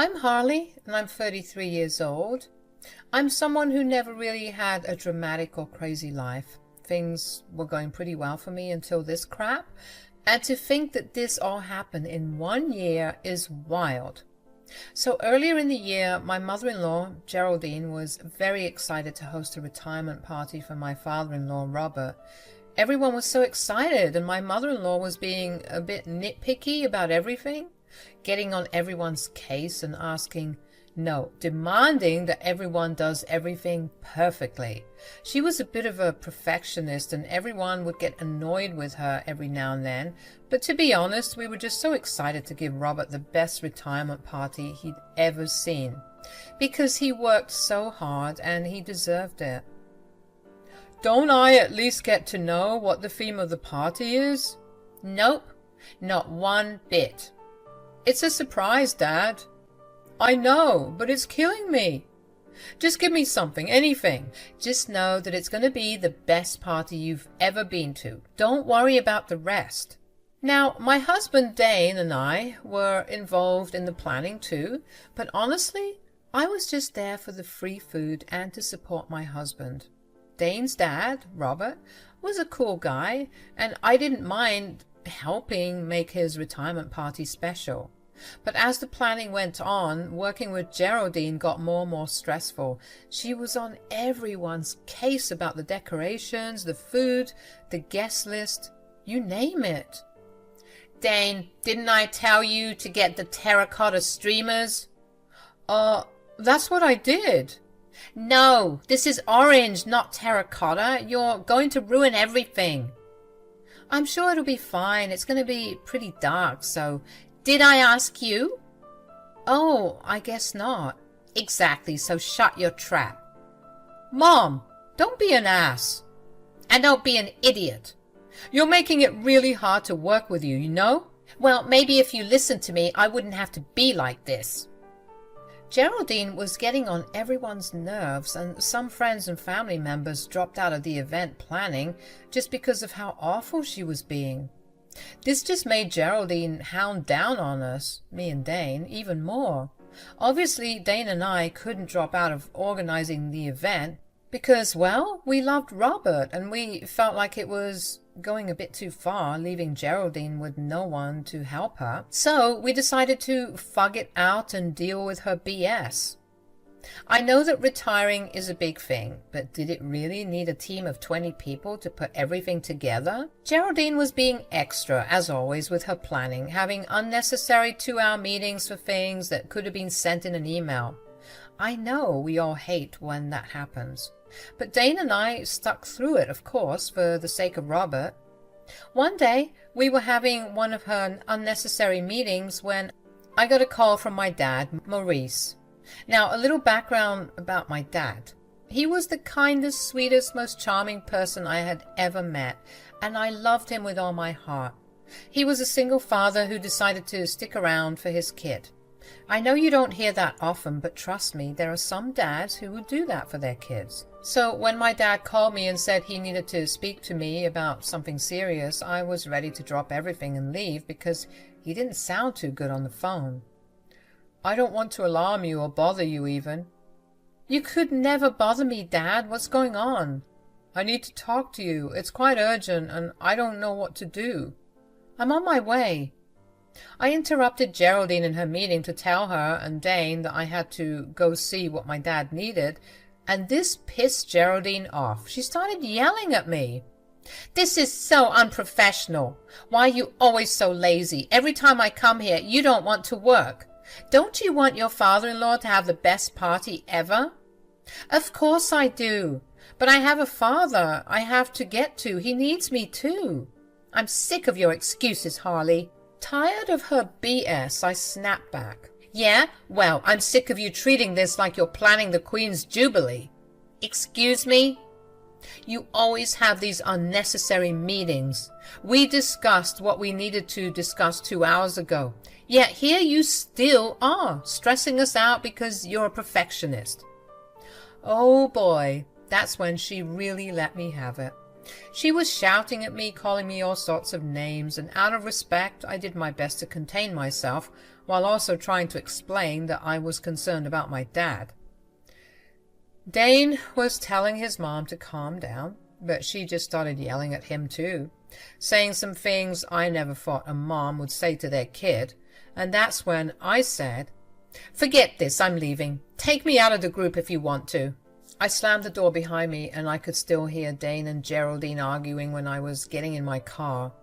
I'm Harley, and I'm 33 years old. I'm someone who never really had a dramatic or crazy life. Things were going pretty well for me until this crap, and to think that this all happened in 1 year is wild. So earlier in the year, my mother-in-law, Geraldine, was very excited to host a retirement party for my father-in-law, Robert. Everyone was so excited, and my mother-in-law was being a bit nitpicky about everything, getting on everyone's case and demanding that everyone does everything perfectly. She was a bit of a perfectionist, and everyone would get annoyed with her every now and then. But to be honest, we were just so excited to give Robert the best retirement party he'd ever seen, because he worked so hard and he deserved it. Don't I at least get to know what the theme of the party is? Nope, not one bit. It's a surprise, Dad. I know, but it's killing me. Just give me something, anything. Just know that it's going to be the best party you've ever been to. Don't worry about the rest. Now, my husband Dane and I were involved in the planning too, but honestly, I was just there for the free food and to support my husband. Dane's dad, Robert, was a cool guy, and I didn't mind helping make his retirement party special. But as the planning went on, working with Geraldine got more and more stressful. She was on everyone's case about the decorations, the food, the guest list, you name it. Dane, didn't I tell you to get the terracotta streamers? That's what I did. No, this is orange, not terracotta. You're going to ruin everything. I'm sure it'll be fine. It's going to be pretty dark, so... Did I ask you? Oh, I guess not. Exactly, so shut your trap. Mom, don't be an ass. And don't be an idiot. You're making it really hard to work with you, you know? Well, maybe if you listened to me, I wouldn't have to be like this. Geraldine was getting on everyone's nerves, and some friends and family members dropped out of the event planning just because of how awful she was being. This just made Geraldine hound down on us, me and Dane, even more. Obviously, Dane and I couldn't drop out of organizing the event because, well, we loved Robert and we felt like it was going a bit too far, leaving Geraldine with no one to help her. So we decided to fug it out and deal with her BS. I know that retiring is a big thing, but did it really need a team of 20 people to put everything together? Geraldine was being extra, as always, with her planning, having unnecessary 2-hour meetings for things that could have been sent in an email. I know we all hate when that happens, but Dane and I stuck through it, of course, for the sake of Robert. One day, we were having one of her unnecessary meetings when I got a call from my dad, Maurice. Now, a little background about my dad. He was the kindest, sweetest, most charming person I had ever met, and I loved him with all my heart. He was a single father who decided to stick around for his kid. I know you don't hear that often, but trust me, there are some dads who would do that for their kids. So when my dad called me and said he needed to speak to me about something serious, I was ready to drop everything and leave because he didn't sound too good on the phone. I don't want to alarm you or bother you even. You could never bother me, Dad. What's going on? I need to talk to you. It's quite urgent and I don't know what to do. I'm on my way. I interrupted Geraldine in her meeting to tell her and Dane that I had to go see what my dad needed, and this pissed Geraldine off. She started yelling at me. This is so unprofessional. Why are you always so lazy? Every time I come here, you don't want to work. Don't you want your father-in-law to have the best party ever? Of course I do. But I have a father I have to get to. He needs me too. I'm sick of your excuses, Harley. Tired of her BS, I snapped back. Yeah? Well, I'm sick of you treating this like you're planning the Queen's Jubilee. Excuse me? You always have these unnecessary meetings. We discussed what we needed to discuss 2 hours ago. Yet here you still are, stressing us out because you're a perfectionist. Oh boy, that's when she really let me have it. She was shouting at me, calling me all sorts of names, and out of respect, I did my best to contain myself while also trying to explain that I was concerned about my dad. Dane was telling his mom to calm down, but she just started yelling at him too, saying some things I never thought a mom would say to their kid, and that's when I said, "Forget this, I'm leaving. Take me out of the group if you want to." I slammed the door behind me, and I could still hear Dane and Geraldine arguing when I was getting in my car.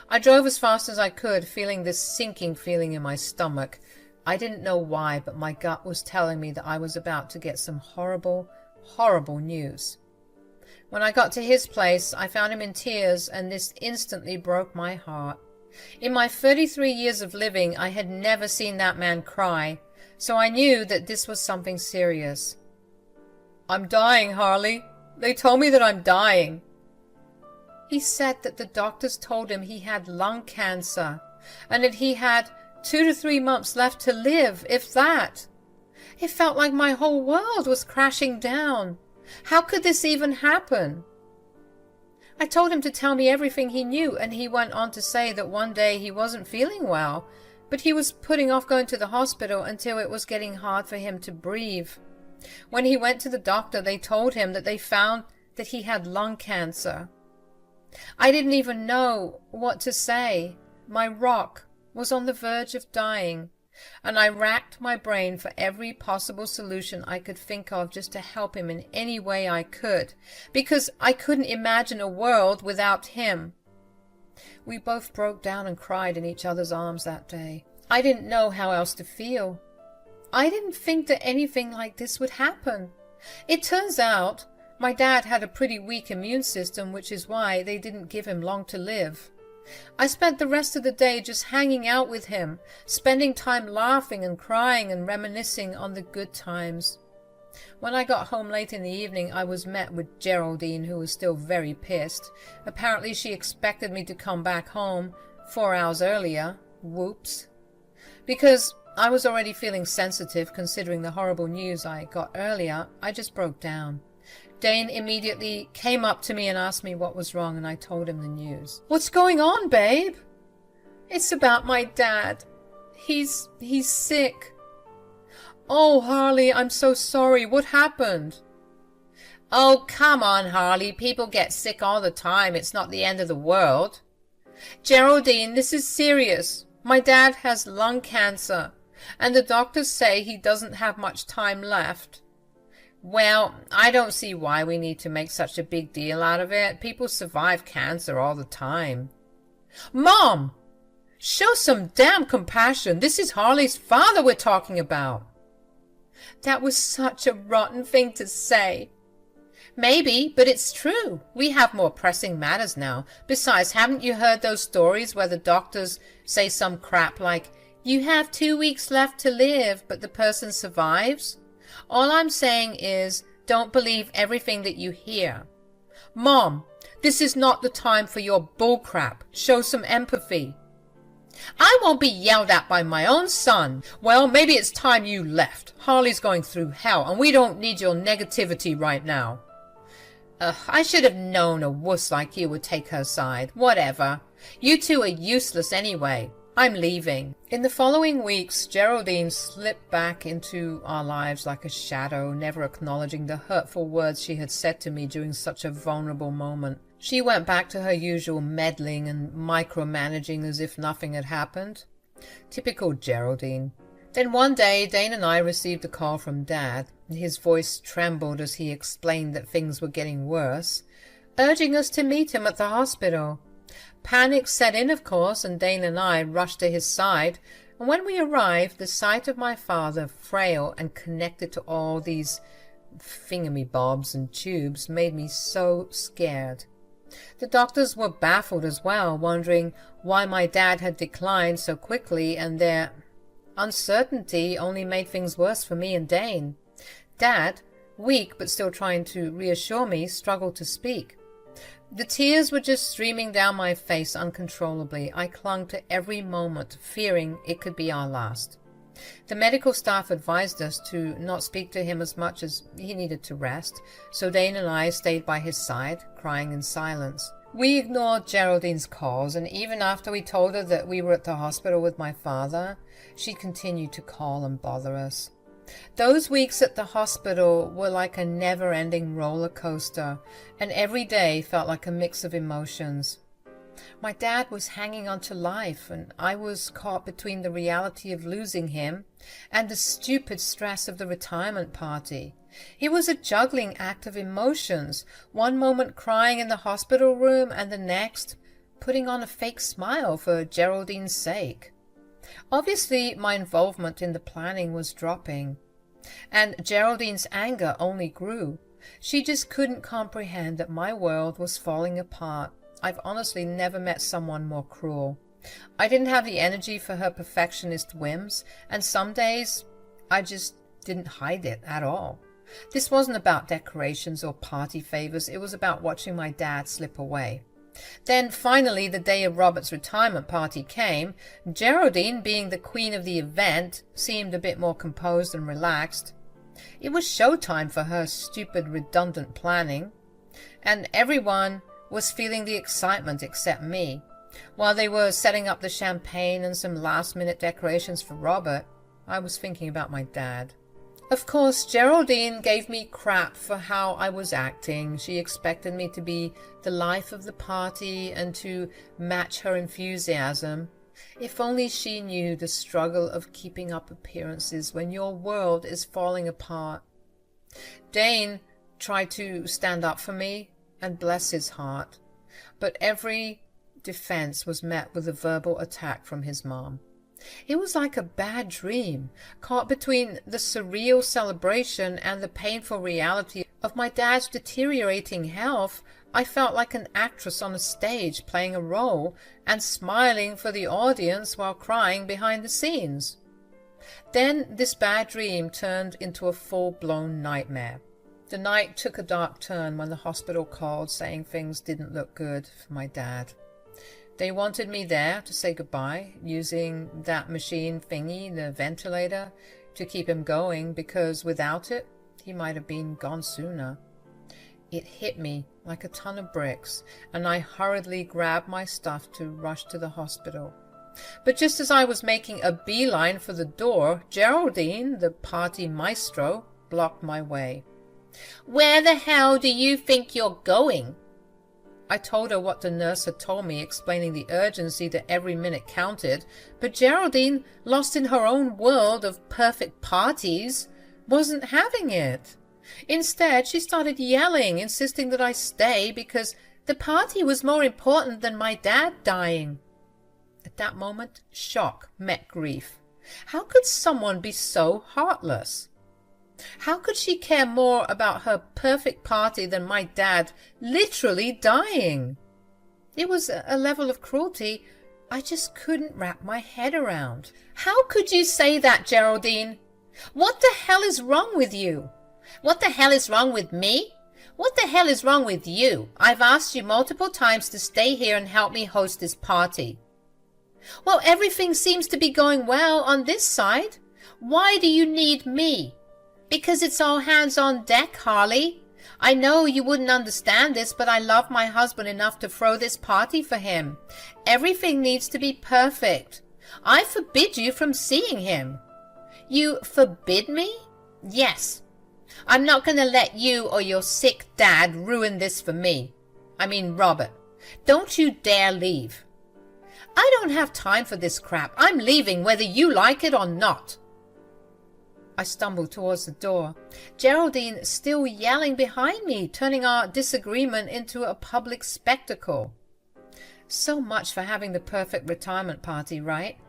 I drove as fast as I could, feeling this sinking feeling in my stomach. I didn't know why, but my gut was telling me that I was about to get some horrible, horrible news. When I got to his place, I found him in tears, and this instantly broke my heart. In my 33 years of living, I had never seen that man cry, so I knew that this was something serious. "I'm dying, Harley. They told me that I'm dying." He said that the doctors told him he had lung cancer, and that he had 2 to 3 months left to live, if that. It felt like my whole world was crashing down. How could this even happen? I told him to tell me everything he knew, and he went on to say that one day he wasn't feeling well, but he was putting off going to the hospital until it was getting hard for him to breathe. When he went to the doctor, they told him that they found that he had lung cancer. I didn't even know what to say. My rock was on the verge of dying, and I racked my brain for every possible solution I could think of just to help him in any way I could, because I couldn't imagine a world without him. We both broke down and cried in each other's arms that day. I didn't know how else to feel. I didn't think that anything like this would happen. It turns out my dad had a pretty weak immune system, which is why they didn't give him long to live. I spent the rest of the day just hanging out with him, spending time laughing and crying and reminiscing on the good times. When I got home late in the evening, I was met with Geraldine, who was still very pissed. Apparently she expected me to come back home 4 hours earlier. Whoops. Because I was already feeling sensitive considering the horrible news I got earlier, I just broke down. Dane immediately came up to me and asked me what was wrong, and I told him the news. "What's going on, babe?" "It's about my dad. He's sick." "Oh, Harley, I'm so sorry. What happened?" "Oh, come on, Harley. People get sick all the time. It's not the end of the world." "Geraldine, this is serious. My dad has lung cancer, and the doctors say he doesn't have much time left." "Well, I don't see why we need to make such a big deal out of it. People survive cancer all the time." "Mom! Show some damn compassion. This is Harley's father we're talking about." "That was such a rotten thing to say." "Maybe, but it's true. We have more pressing matters now. Besides, haven't you heard those stories where the doctors say some crap like, 'You have 2 weeks left to live,' but the person survives? All I'm saying is, don't believe everything that you hear." "Mom, this is not the time for your bullcrap. Show some empathy." "I won't be yelled at by my own son." "Well, maybe it's time you left. Harley's going through hell, and we don't need your negativity right now." I should have known a wuss like you would take her side. Whatever. You two are useless anyway. I'm leaving." In the following weeks, Geraldine slipped back into our lives like a shadow, never acknowledging the hurtful words she had said to me during such a vulnerable moment. She went back to her usual meddling and micromanaging as if nothing had happened. Typical Geraldine. Then one day, Dane and I received a call from Dad. His voice trembled as he explained that things were getting worse, urging us to meet him at the hospital. Panic set in, of course, and Dane and I rushed to his side, and when we arrived, the sight of my father, frail and connected to all these thingamybobs and tubes, made me so scared. The doctors were baffled as well, wondering why my dad had declined so quickly, and their uncertainty only made things worse for me and Dane. Dad, weak but still trying to reassure me, struggled to speak. The tears were just streaming down my face uncontrollably. I clung to every moment, fearing it could be our last. The medical staff advised us to not speak to him as much as he needed to rest, so Dane and I stayed by his side, crying in silence. We ignored Geraldine's calls, and even after we told her that we were at the hospital with my father, she continued to call and bother us. Those weeks at the hospital were like a never-ending roller coaster, and every day felt like a mix of emotions. My dad was hanging on to life, and I was caught between the reality of losing him and the stupid stress of the retirement party. It was a juggling act of emotions, one moment crying in the hospital room and the next putting on a fake smile for Geraldine's sake. Obviously, my involvement in the planning was dropping, and Geraldine's anger only grew. She just couldn't comprehend that my world was falling apart. I've honestly never met someone more cruel. I didn't have the energy for her perfectionist whims, and some days I just didn't hide it at all. This wasn't about decorations or party favors. It was about watching my dad slip away. Then finally the day of Robert's retirement party came. Geraldine, being the queen of the event, seemed a bit more composed and relaxed. It was showtime for her stupid, redundant planning, and everyone was feeling the excitement except me. While they were setting up the champagne and some last-minute decorations for Robert, I was thinking about my dad. Of course, Geraldine gave me crap for how I was acting. She expected me to be the life of the party and to match her enthusiasm. If only she knew the struggle of keeping up appearances when your world is falling apart. Dane tried to stand up for me, and bless his heart, but every defense was met with a verbal attack from his mom. It was like a bad dream, caught between the surreal celebration and the painful reality of my dad's deteriorating health. I felt like an actress on a stage playing a role and smiling for the audience while crying behind the scenes. Then this bad dream turned into a full-blown nightmare. The night took a dark turn when the hospital called saying things didn't look good for my dad. They wanted me there to say goodbye, using that machine thingy, the ventilator, to keep him going, because without it, he might have been gone sooner. It hit me like a ton of bricks, and I hurriedly grabbed my stuff to rush to the hospital. But just as I was making a beeline for the door, Geraldine, the party maestro, blocked my way. "Where the hell do you think you're going?" I told her what the nurse had told me, explaining the urgency that every minute counted, but Geraldine, lost in her own world of perfect parties, wasn't having it. Instead, she started yelling, insisting that I stay because the party was more important than my dad dying. At that moment, shock met grief. How could someone be so heartless? How could she care more about her perfect party than my dad literally dying? It was a level of cruelty I just couldn't wrap my head around. "How could you say that, Geraldine? What the hell is wrong with you?" "What the hell is wrong with me? What the hell is wrong with you? I've asked you multiple times to stay here and help me host this party." "Well, everything seems to be going well on this side. Why do you need me?" "Because it's all hands on deck, Harley. I know you wouldn't understand this, but I love my husband enough to throw this party for him. Everything needs to be perfect. I forbid you from seeing him." "You forbid me?" "Yes. I'm not going to let you or your sick dad ruin this for me. I mean, Robert. Don't you dare leave." "I don't have time for this crap. I'm leaving whether you like it or not." I stumbled towards the door, Geraldine still yelling behind me, turning our disagreement into a public spectacle. So much for having the perfect retirement party, right?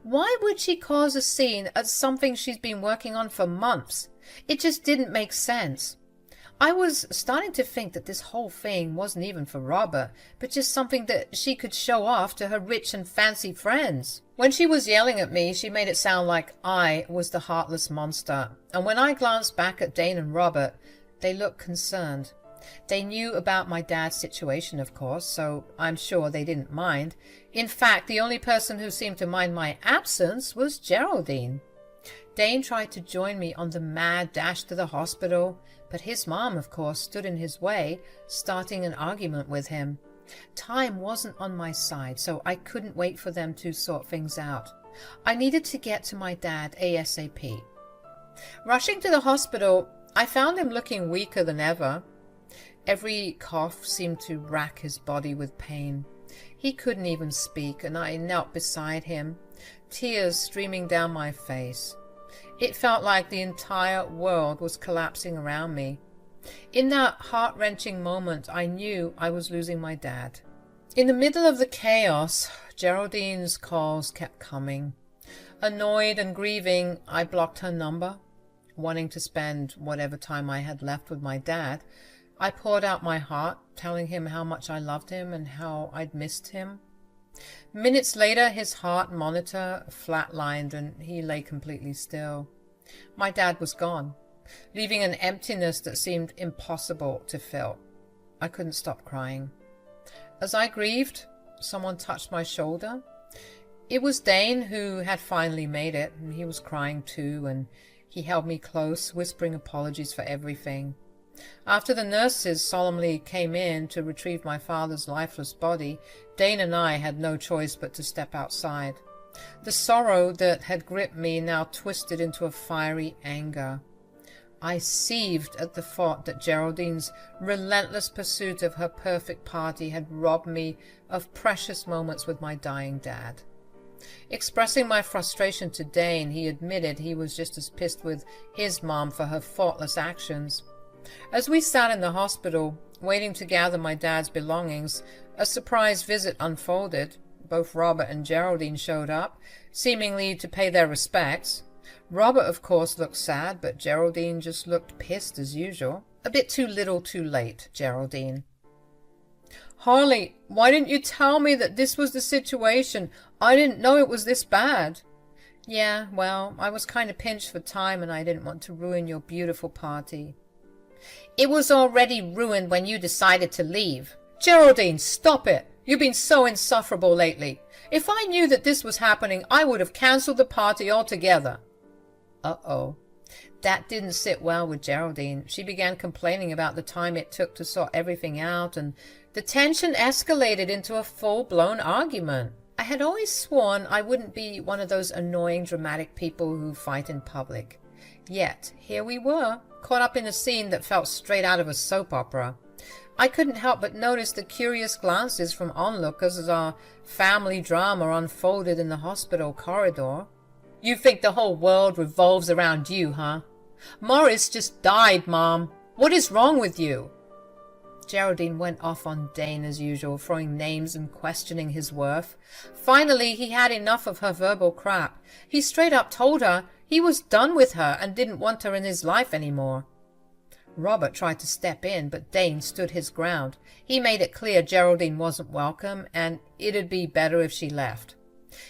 Why would she cause a scene at something she's been working on for months? It just didn't make sense. I was starting to think that this whole thing wasn't even for Robert, but just something that she could show off to her rich and fancy friends. When she was yelling at me, she made it sound like I was the heartless monster. And when I glanced back at Dane and Robert, they looked concerned. They knew about my dad's situation, of course, so I'm sure they didn't mind. In fact, the only person who seemed to mind my absence was Geraldine. Dane tried to join me on the mad dash to the hospital, but his mom, of course, stood in his way, starting an argument with him. Time wasn't on my side, so I couldn't wait for them to sort things out. I needed to get to my dad ASAP. Rushing to the hospital, I found him looking weaker than ever. Every cough seemed to rack his body with pain. He couldn't even speak, and I knelt beside him, tears streaming down my face. It felt like the entire world was collapsing around me. In that heart-wrenching moment, I knew I was losing my dad. In the middle of the chaos, Geraldine's calls kept coming. Annoyed and grieving, I blocked her number. Wanting to spend whatever time I had left with my dad, I poured out my heart, telling him how much I loved him and how I'd missed him. Minutes later, his heart monitor flatlined and he lay completely still. My dad was gone, leaving an emptiness that seemed impossible to fill. I couldn't stop crying. As I grieved, someone touched my shoulder. It was Dane, who had finally made it. He was crying too, and he held me close, whispering apologies for everything. After the nurses solemnly came in to retrieve my father's lifeless body, Dane and I had no choice but to step outside. The sorrow that had gripped me now twisted into a fiery anger. I seethed at the thought that Geraldine's relentless pursuit of her perfect party had robbed me of precious moments with my dying dad. Expressing my frustration to Dane, he admitted he was just as pissed with his mom for her thoughtless actions. As we sat in the hospital, waiting to gather my dad's belongings, a surprise visit unfolded. Both Robert and Geraldine showed up, seemingly to pay their respects. Robert, of course, looked sad, but Geraldine just looked pissed as usual. A bit too little too late, Geraldine. "Harley, why didn't you tell me that this was the situation? I didn't know it was this bad." "Yeah, well, I was kind of pinched for time and I didn't want to ruin your beautiful party." "It was already ruined when you decided to leave." "Geraldine, stop it! You've been so insufferable lately. If I knew that this was happening, I would have cancelled the party altogether." Uh-oh. That didn't sit well with Geraldine. She began complaining about the time it took to sort everything out, and the tension escalated into a full-blown argument. I had always sworn I wouldn't be one of those annoying, dramatic people who fight in public. Yet, here we were, caught up in a scene that felt straight out of a soap opera. I couldn't help but notice the curious glances from onlookers as our family drama unfolded in the hospital corridor. "You think the whole world revolves around you, huh? Morris just died, Mom. What is wrong with you?" Geraldine went off on Dane as usual, throwing names and questioning his worth. Finally, he had enough of her verbal crap. He straight up told her he was done with her and didn't want her in his life anymore. Robert tried to step in, but Dane stood his ground. He made it clear Geraldine wasn't welcome, and it'd be better if she left.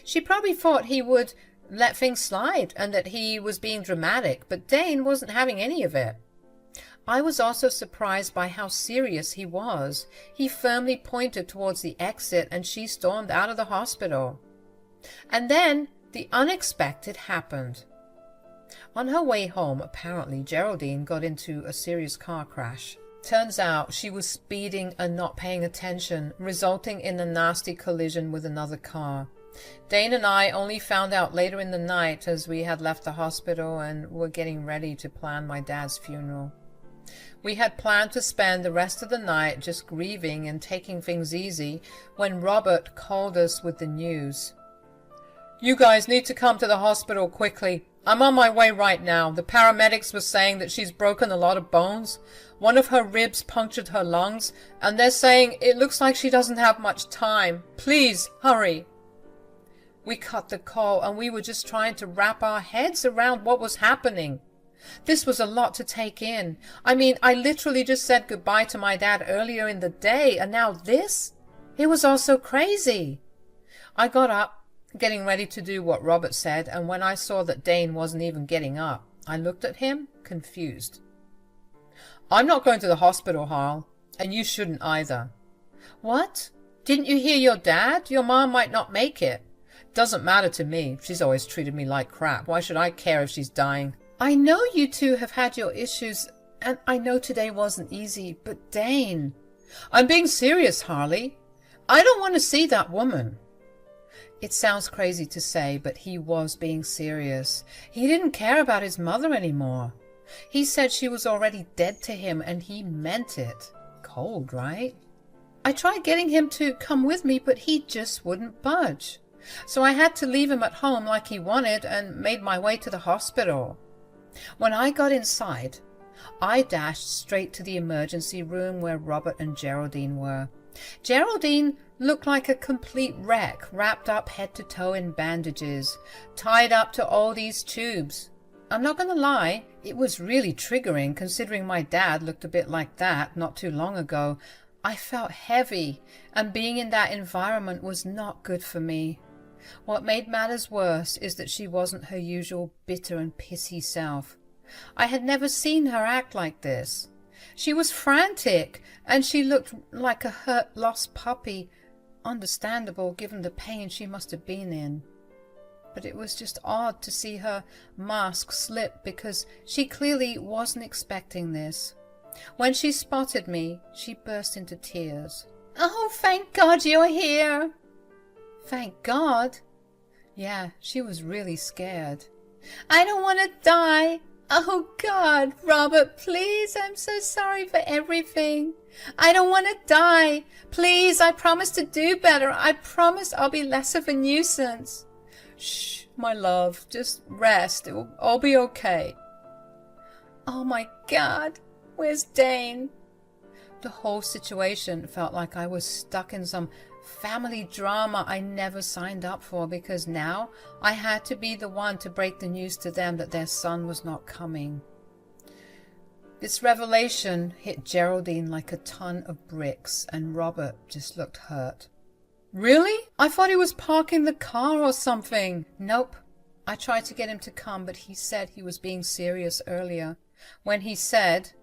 She probably thought he would let things slide and that he was being dramatic, but Dane wasn't having any of it. I was also surprised by how serious he was. He firmly pointed towards the exit and she stormed out of the hospital. And then the unexpected happened. On her way home, apparently, Geraldine got into a serious car crash. Turns out she was speeding and not paying attention, resulting in a nasty collision with another car. Dane and I only found out later in the night as we had left the hospital and were getting ready to plan my dad's funeral. We had planned to spend the rest of the night just grieving and taking things easy when Robert called us with the news. "You guys need to come to the hospital quickly. I'm on my way right now. The paramedics were saying that she's broken a lot of bones. One of her ribs punctured her lungs, and they're saying it looks like she doesn't have much time. Please, hurry." We cut the call and we were just trying to wrap our heads around what was happening. This was a lot to take in. I mean, I literally just said goodbye to my dad earlier in the day, and now this? It was all so crazy. I got up, getting ready to do what Robert said, and when I saw that Dane wasn't even getting up, I looked at him, confused. "I'm not going to the hospital, Harl, and you shouldn't either." "What? Didn't you hear your dad? Your mom might not make it." "Doesn't matter to me. She's always treated me like crap. Why should I care if she's dying?" "I know you two have had your issues, and I know today wasn't easy, but Dane..." "I'm being serious, Harley. I don't want to see that woman. It sounds crazy to say, but he was being serious. He didn't care about his mother anymore. He said she was already dead to him, and he meant it. Cold, right? I tried getting him to come with me, but he just wouldn't budge. So I had to leave him at home like he wanted and made my way to the hospital. When I got inside, I dashed straight to the emergency room where Robert and Geraldine were. Geraldine looked like a complete wreck, wrapped up head to toe in bandages, tied up to all these tubes. I'm not going to lie, it was really triggering considering my dad looked a bit like that not too long ago. I felt heavy, and being in that environment was not good for me. What made matters worse is that she wasn't her usual bitter and pissy self. I had never seen her act like this. She was frantic, and she looked like a hurt, lost puppy. Understandable, given the pain she must have been in. But it was just odd to see her mask slip because she clearly wasn't expecting this. When she spotted me, she burst into tears. "Oh, thank God you're here!" Thank God? Yeah, she was really scared. "I don't want to die. Oh God, Robert, please, I'm so sorry for everything. I don't want to die. Please, I promise to do better. I promise I'll be less of a nuisance." "Shh, my love, just rest. It will all be okay." "Oh my God, where's Dane?" The whole situation felt like I was stuck in some family drama I never signed up for, because now I had to be the one to break the news to them that their son was not coming. This revelation hit Geraldine like a ton of bricks, and Robert just looked hurt. "Really? I thought he was parking the car or something." "Nope. I tried to get him to come, but he said he was being serious earlier when he said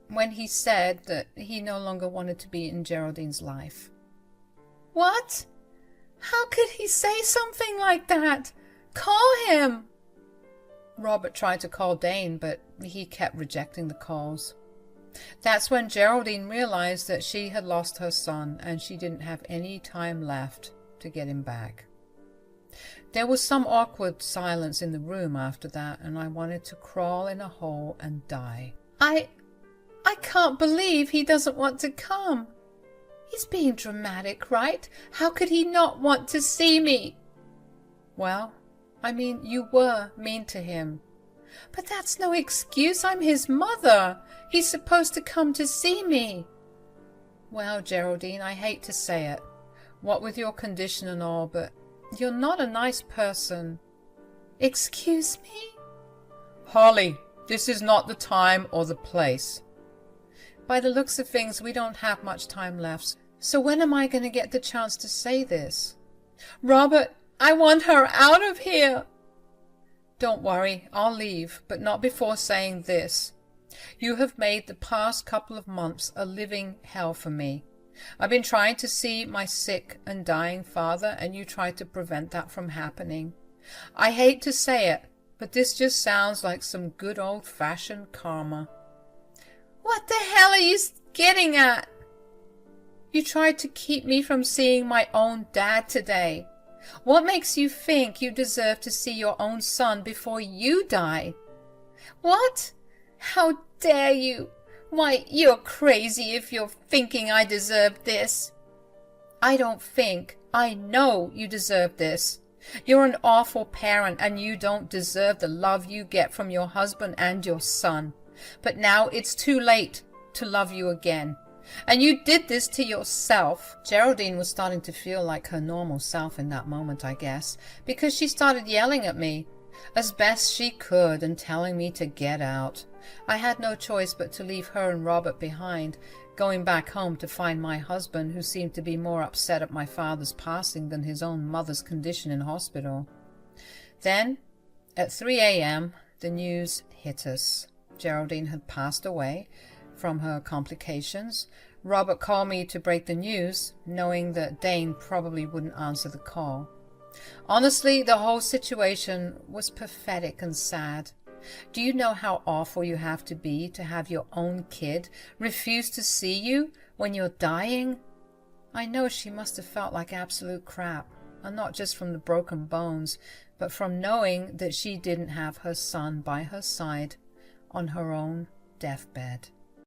that he no longer wanted to be in Geraldine's life." "What? How could he say something like that? Call him!" Robert tried to call Dane, but he kept rejecting the calls. That's when Geraldine realized that she had lost her son, and she didn't have any time left to get him back. There was some awkward silence in the room after that, and I wanted to crawl in a hole and die. I can't believe he doesn't want to come. He's being dramatic, right? How could he not want to see me?" "Well, I mean, you were mean to him." "But that's no excuse. I'm his mother. He's supposed to come to see me." "Well, Geraldine, I hate to say it, what with your condition and all, but you're not a nice person." "Excuse me?" "Holly, this is not the time or the place." By the looks of things, we don't have much time left. So when am I going to get the chance to say this? "Robert, I want her out of here." "Don't worry, I'll leave, but not before saying this. You have made the past couple of months a living hell for me. I've been trying to see my sick and dying father, and you tried to prevent that from happening. I hate to say it, but this just sounds like some good old-fashioned karma." "What the hell are you getting at?" "You tried to keep me from seeing my own dad today. What makes you think you deserve to see your own son before you die?" "What? How dare you? Why, you're crazy if you're thinking I deserve this." "I don't think. I know you deserve this. You're an awful parent, and you don't deserve the love you get from your husband and your son. But now it's too late to love you again. And you did this to yourself." Geraldine was starting to feel like her normal self in that moment, I guess, because she started yelling at me as best she could and telling me to get out. I had no choice but to leave her and Robert behind, going back home to find my husband, who seemed to be more upset at my father's passing than his own mother's condition in hospital. Then, at 3 a.m., the news hit us. Geraldine had passed away from her complications. Robert called me to break the news, knowing that Dane probably wouldn't answer the call. Honestly, the whole situation was pathetic and sad. Do you know how awful you have to have your own kid refuse to see you when you're dying? I know she must have felt like absolute crap, and not just from the broken bones, but from knowing that she didn't have her son by her side on her own deathbed.